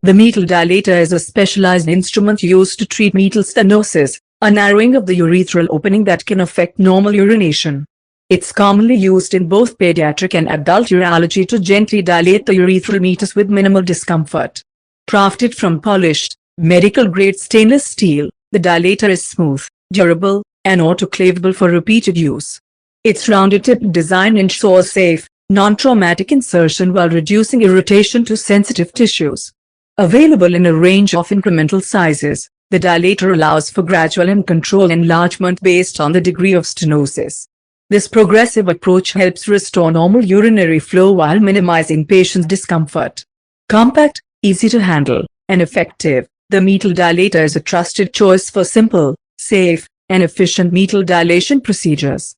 The meatal dilator is a specialized instrument used to treat meatal stenosis, a narrowing of the urethral opening that can affect normal urination. It's commonly used in both pediatric and adult urology to gently dilate the urethral meatus with minimal discomfort. Crafted from polished, medical-grade stainless steel, the dilator is smooth, durable, and autoclavable for repeated use. Its rounded-tip design ensures safe, non-traumatic insertion while reducing irritation to sensitive tissues. Available in a range of incremental sizes, the dilator allows for gradual and controlled enlargement based on the degree of stenosis. This progressive approach helps restore normal urinary flow while minimizing patients' discomfort. Compact, easy to handle, and effective, the meatal dilator is a trusted choice for simple, safe, and efficient meatal dilation procedures.